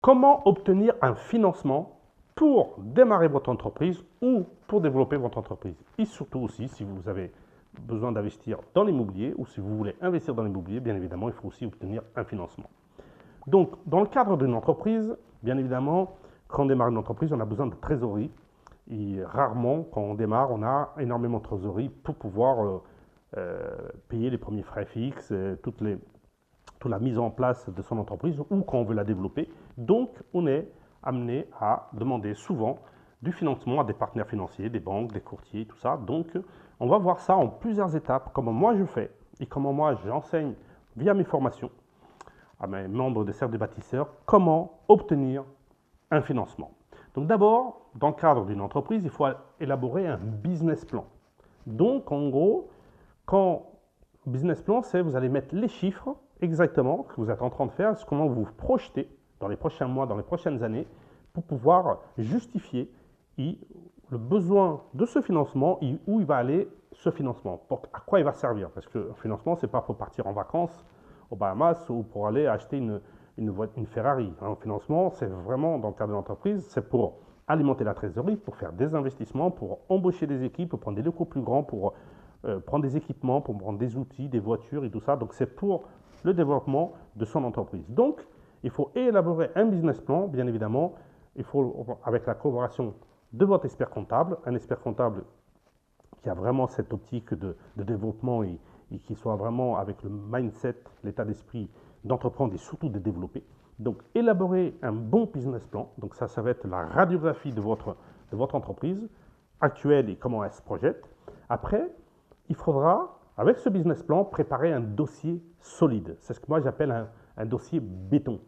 Comment obtenir un financement pour démarrer votre entreprise ou pour développer votre entreprise? Et surtout aussi, si vous avez besoin d'investir dans l'immobilier ou si vous voulez investir dans l'immobilier, bien évidemment, il faut aussi obtenir un financement. Donc, dans le cadre d'une entreprise, bien évidemment, quand on démarre une entreprise, on a besoin de trésorerie. Et rarement, quand on démarre, on a énormément de trésorerie pour pouvoir payer les premiers frais fixes, toute la mise en place de son entreprise ou quand on veut la développer. Donc, on est amené à demander souvent du financement à des partenaires financiers, des banques, des courtiers, tout ça. Donc, on va voir ça en plusieurs étapes, comment moi je fais et comment moi j'enseigne via mes formations à mes membres des cercles des bâtisseurs comment obtenir un financement. Donc d'abord, dans le cadre d'une entreprise, il faut élaborer un business plan. Donc en gros, quand business plan, c'est vous allez mettre les chiffres exactement que vous êtes en train de faire, comment vous vous projetez dans les prochains mois, dans les prochaines années, pour pouvoir justifier le besoin de ce financement et où il va aller ce financement, à quoi il va servir. Parce que le financement, ce n'est pas pour partir en vacances aux Bahamas ou pour aller acheter une Ferrari. Un financement, c'est vraiment dans le cadre de l'entreprise, c'est pour alimenter la trésorerie, pour faire des investissements, pour embaucher des équipes, pour prendre des locaux plus grands, pour prendre des équipements, pour prendre des outils, des voitures et tout ça. Donc c'est pour le développement de son entreprise. Donc il faut élaborer un business plan, bien évidemment. Il faut, avec la collaboration de votre expert comptable, un expert comptable qui a vraiment cette optique de développement et qui soit vraiment avec le mindset, l'état d'esprit d'entreprendre et surtout de développer. Donc, élaborer un bon business plan. Donc, ça va être la radiographie de votre entreprise actuelle et comment elle se projette. Après, il faudra, avec ce business plan, préparer un dossier solide. C'est ce que moi j'appelle un dossier béton.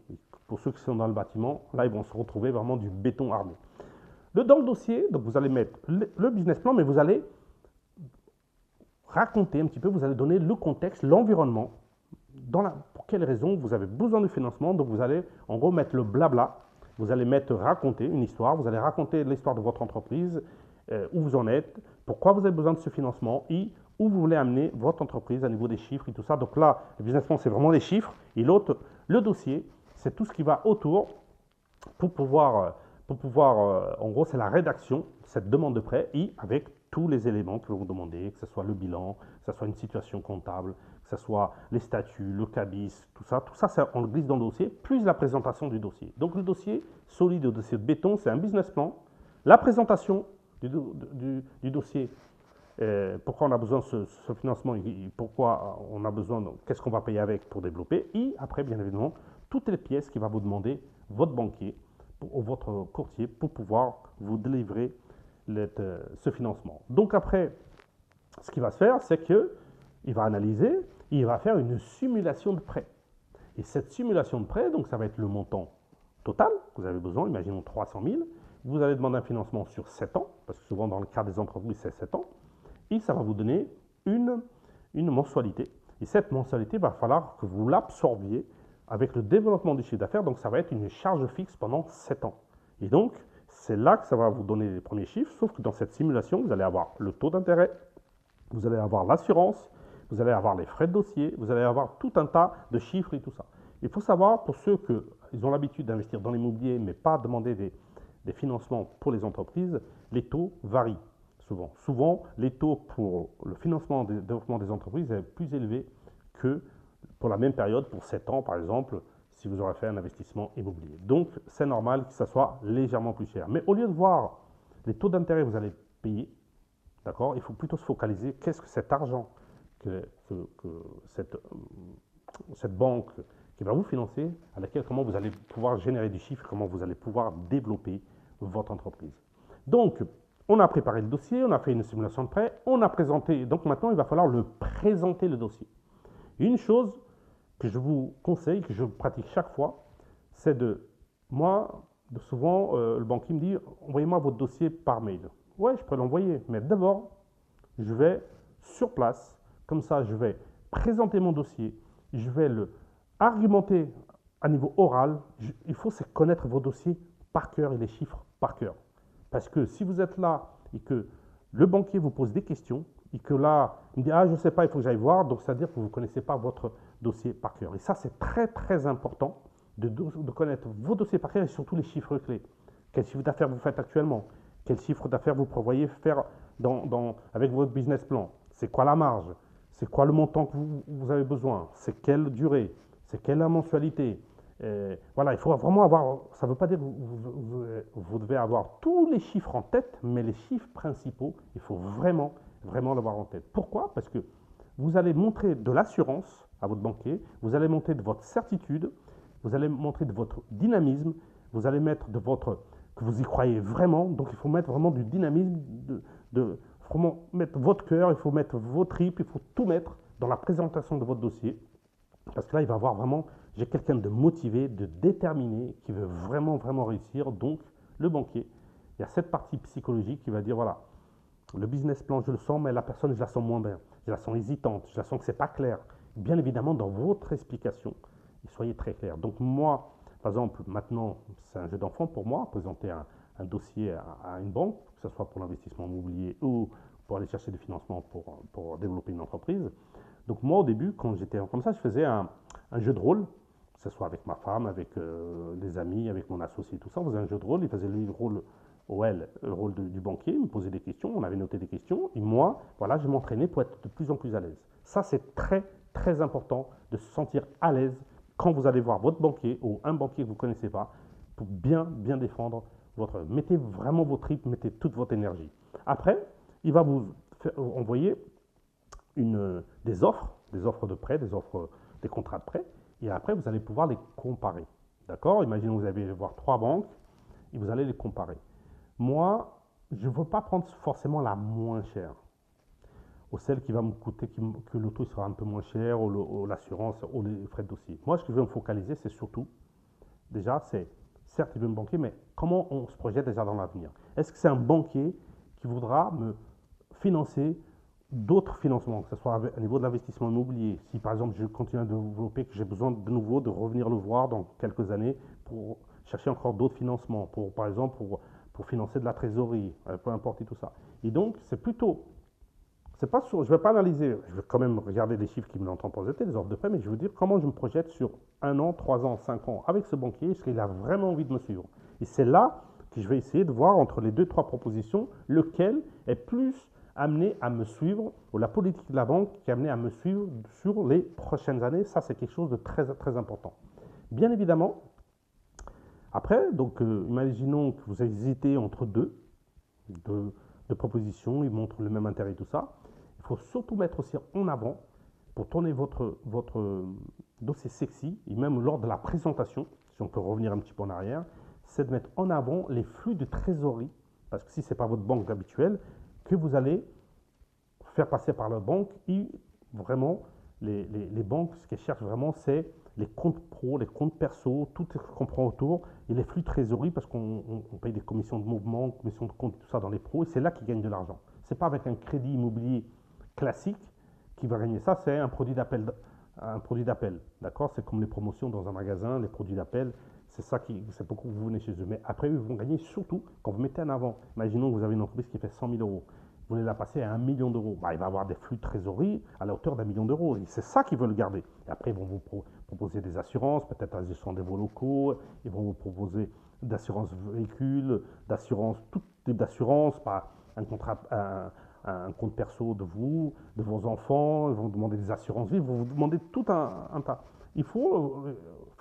Pour ceux qui sont dans le bâtiment, là, ils vont se retrouver vraiment du béton armé. Dans le dossier, donc vous allez mettre le business plan, mais vous allez raconter un petit peu, vous allez donner le contexte, l'environnement, pour quelles raisons vous avez besoin de financement. Donc vous allez en gros mettre le blabla, vous allez raconter une histoire, vous allez raconter l'histoire de votre entreprise, où vous en êtes, pourquoi vous avez besoin de ce financement et où vous voulez amener votre entreprise à niveau des chiffres et tout ça. Donc là, le business plan, c'est vraiment les chiffres. Et l'autre, le dossier, c'est tout ce qui va autour pour pouvoir, en gros, c'est la rédaction, cette demande de prêt et avec tous les éléments que vous demandez, que ce soit le bilan, que ce soit une situation comptable, que ce soit les statuts, le cabis, tout ça, on le glisse dans le dossier, plus la présentation du dossier. Donc le dossier solide, le dossier de béton, c'est un business plan, la présentation du dossier, pourquoi on a besoin de ce financement, et pourquoi on a besoin, qu'est-ce qu'on va payer avec pour développer, et après, bien évidemment, toutes les pièces qui va vous demander votre banquier ou votre courtier pour pouvoir vous délivrer ce financement. Donc après, ce qu'il va se faire, c'est qu'il va analyser et il va faire une simulation de prêt. Et cette simulation de prêt, donc ça va être le montant total que vous avez besoin, imaginons 300 000. Vous allez demander un financement sur 7 ans, parce que souvent dans le cas des entreprises, c'est 7 ans. Et ça va vous donner une mensualité. Et cette mensualité, il va falloir que vous l'absorbiez avec le développement du chiffre d'affaires. Donc ça va être une charge fixe pendant 7 ans. Et donc, c'est là que ça va vous donner les premiers chiffres, sauf que dans cette simulation, vous allez avoir le taux d'intérêt, vous allez avoir l'assurance, vous allez avoir les frais de dossier, vous allez avoir tout un tas de chiffres et tout ça. Il faut savoir, pour ceux qui ont l'habitude d'investir dans l'immobilier, mais pas demander des financements pour les entreprises, les taux varient souvent. Souvent, les taux pour le financement du développement des entreprises est plus élevé que pour la même période, pour 7 ans par exemple, si vous aurez fait un investissement immobilier. Donc, c'est normal que ça soit légèrement plus cher. Mais au lieu de voir les taux d'intérêt que vous allez payer, d'accord, il faut plutôt se focaliser qu'est-ce que cet argent, que cette banque qui va vous financer, à laquelle comment vous allez pouvoir générer du chiffre, comment vous allez pouvoir développer votre entreprise. Donc, on a préparé le dossier, on a fait une simulation de prêt, on a présenté, donc maintenant il va falloir le présenter le dossier. Une chose que je vous conseille, que je pratique chaque fois, c'est souvent, le banquier me dit, envoyez-moi votre dossier par mail. Ouais, je peux l'envoyer, mais d'abord, je vais sur place, comme ça, je vais présenter mon dossier, je vais le argumenter à niveau oral. Il faut connaître vos dossiers par cœur et les chiffres par cœur. Parce que si vous êtes là et que le banquier vous pose des questions, et que là, il me dit, ah, je ne sais pas, il faut que j'aille voir, donc c'est-à-dire que vous ne connaissez pas votre dossier par cœur. Et ça, c'est très, très important de connaître vos dossiers par cœur et surtout les chiffres clés. Quel chiffre d'affaires vous faites actuellement? Quel chiffre d'affaires vous prévoyez faire avec votre business plan? C'est quoi la marge? C'est quoi le montant que vous avez besoin? C'est quelle durée? C'est quelle la mensualité? Voilà, il faut vraiment avoir, ça ne veut pas dire que vous devez avoir tous les chiffres en tête, mais les chiffres principaux, il faut vraiment, vraiment l'avoir en tête. Pourquoi? Parce que vous allez montrer de l'assurance à votre banquier, vous allez montrer de votre certitude, vous allez montrer de votre dynamisme, vous allez mettre que vous y croyez vraiment. Donc il faut mettre vraiment du dynamisme, vraiment mettre votre cœur, il faut mettre vos tripes, il faut tout mettre dans la présentation de votre dossier. Parce que là, il va voir vraiment, j'ai quelqu'un de motivé, de déterminé, qui veut vraiment, vraiment réussir. Donc, le banquier, il y a cette partie psychologique qui va dire, voilà, le business plan, je le sens, mais la personne, je la sens moins bien. Je la sens hésitante, je la sens que ce n'est pas clair. Bien évidemment, dans votre explication, soyez très clair. Donc moi, par exemple, maintenant, c'est un jeu d'enfant pour moi, présenter un dossier à une banque, que ce soit pour l'investissement immobilier ou pour aller chercher des financements pour développer une entreprise. Donc moi, au début, quand j'étais comme ça, je faisais un jeu de rôle, que ce soit avec ma femme, avec des amis, avec mon associé, tout ça. On faisait un jeu de rôle, il faisait lui le rôle, ou elle, le rôle du banquier, il me posait des questions, on avait noté des questions, et moi, voilà, je m'entraînais pour être de plus en plus à l'aise. Ça, c'est très, très important de se sentir à l'aise quand vous allez voir votre banquier ou un banquier que vous ne connaissez pas, pour bien, bien défendre votre... Mettez vraiment vos tripes, mettez toute votre énergie. Après, il va vous envoyer des offres de prêt, des contrats de prêt, et après, vous allez pouvoir les comparer. D'accord? Imaginez que vous allez voir 3 banques, et vous allez les comparer. Moi, je ne veux pas prendre forcément la moins chère, ou celle qui va me coûter, que le taux sera un peu moins cher, ou l'assurance, ou les frais de dossier. Moi, ce que je veux me focaliser, c'est surtout, déjà, c'est, certes, il veut me banquer, mais comment on se projette déjà dans l'avenir? Est-ce que c'est un banquier qui voudra me financer d'autres financements, que ce soit au niveau de l'investissement immobilier? Si, par exemple, je continue à développer, que j'ai besoin de nouveau de revenir le voir dans quelques années pour chercher encore d'autres financements, par exemple, pour financer de la trésorerie, peu importe et tout ça. Et donc, c'est plutôt... C'est pas sur, je ne vais pas analyser, je vais quand même regarder les chiffres qui me l'ont présenté, les offres de prêt, mais je veux dire comment je me projette sur 1 an, 3 ans, 5 ans avec ce banquier, est-ce qu'il a vraiment envie de me suivre? Et c'est là que je vais essayer de voir entre les 2-3 propositions, lequel est plus amené à me suivre, ou la politique de la banque qui est amenée à me suivre sur les prochaines années. Ça, c'est quelque chose de très, très important. Bien évidemment, après, donc, imaginons que vous hésitez entre deux propositions, ils montrent le même intérêt et tout ça. Il faut surtout mettre aussi en avant, pour tourner votre dossier sexy, et même lors de la présentation, si on peut revenir un petit peu en arrière, c'est de mettre en avant les flux de trésorerie, parce que si ce n'est pas votre banque habituelle, que vous allez faire passer par la banque, et vraiment, les banques, ce qu'elles cherchent vraiment, c'est les comptes pro, les comptes perso, tout ce qu'on prend autour, et les flux de trésorerie, parce qu'on paye des commissions de mouvement, commissions de compte, tout ça dans les pros, et c'est là qu'ils gagnent de l'argent. Ce n'est pas avec un crédit immobilier classique qui va gagner ça, c'est un produit d'appel. D'accord? C'est comme les promotions dans un magasin, les produits d'appel, c'est pourquoi vous venez chez eux. Mais après, eux, ils vont gagner surtout quand vous mettez en avant. Imaginons que vous avez une entreprise qui fait 100 000 euros. Vous voulez la passer à 1 million d'euros. Il va avoir des flux de trésorerie à la hauteur d'1 million d'euros. Et c'est ça qu'ils veulent garder. Et après, ils vont vous proposer des assurances, peut-être la gestion des vos locaux. Ils vont vous proposer d'assurance véhicule, d'assurance, tout type d'assurance, un contrat, un compte perso de vous, de vos enfants. Ils vont vous demander des assurances vie. Ils vont vous demander tout un tas. Il faut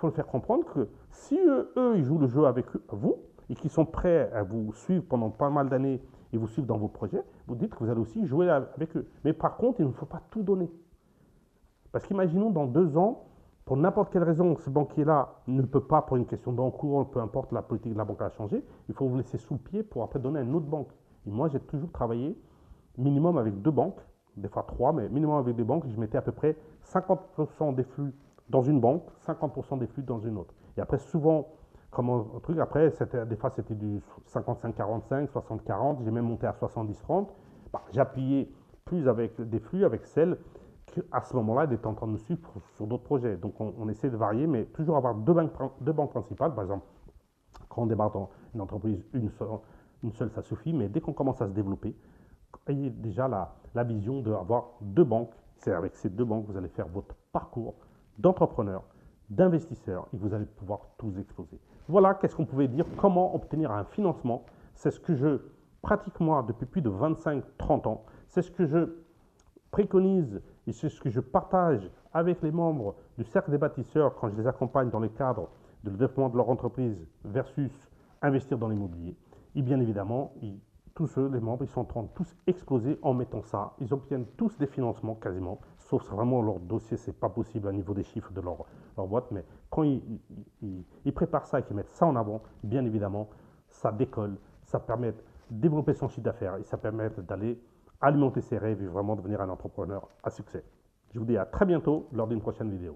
le faire comprendre que si eux, ils jouent le jeu avec vous et qu'ils sont prêts à vous suivre pendant pas mal d'années et vous suivre dans vos projets, vous dites que vous allez aussi jouer avec eux. Mais par contre, il ne faut pas tout donner. Parce qu'imaginons dans 2 ans, pour n'importe quelle raison, ce banquier-là ne peut pas, pour une question d'encours, peu importe, la politique de la banque a changé, il faut vous laisser sous le pied pour après donner à une autre banque. Et moi, j'ai toujours travaillé minimum avec 2 banques, des fois 3, mais minimum avec des banques, je mettais à peu près 50% des flux dans une banque, 50% des flux dans une autre. Et après, souvent, comme un truc, après, des fois, c'était du 55-45, 60-40, j'ai même monté à 70-30. J'appuyais plus avec des flux, avec celles qu'à ce moment-là, elle était en train de me suivre sur d'autres projets. Donc, on essaie de varier, mais toujours avoir deux banques principales. Par exemple, quand on démarre dans une entreprise, une seule, ça suffit. Mais dès qu'on commence à se développer, ayez déjà la vision d'avoir 2 banques. C'est avec ces 2 banques que vous allez faire votre parcours d'entrepreneur, d'investisseurs et vous allez pouvoir tous exploser. Voilà qu'est-ce qu'on pouvait dire, comment obtenir un financement. C'est ce que je pratique moi depuis plus de 25-30 ans. C'est ce que je préconise et c'est ce que je partage avec les membres du cercle des bâtisseurs quand je les accompagne dans le cadre de développement de leur entreprise versus investir dans l'immobilier. Et bien évidemment, tous ceux, les membres, ils sont en train de tous exploser en mettant ça. Ils obtiennent tous des financements quasiment, sauf vraiment leur dossier, c'est pas possible à niveau des chiffres de leur boîte. Mais quand ils préparent ça et qu'ils mettent ça en avant, bien évidemment, ça décolle, ça permet de développer son chiffre d'affaires et ça permet d'aller alimenter ses rêves et vraiment devenir un entrepreneur à succès. Je vous dis à très bientôt lors d'une prochaine vidéo.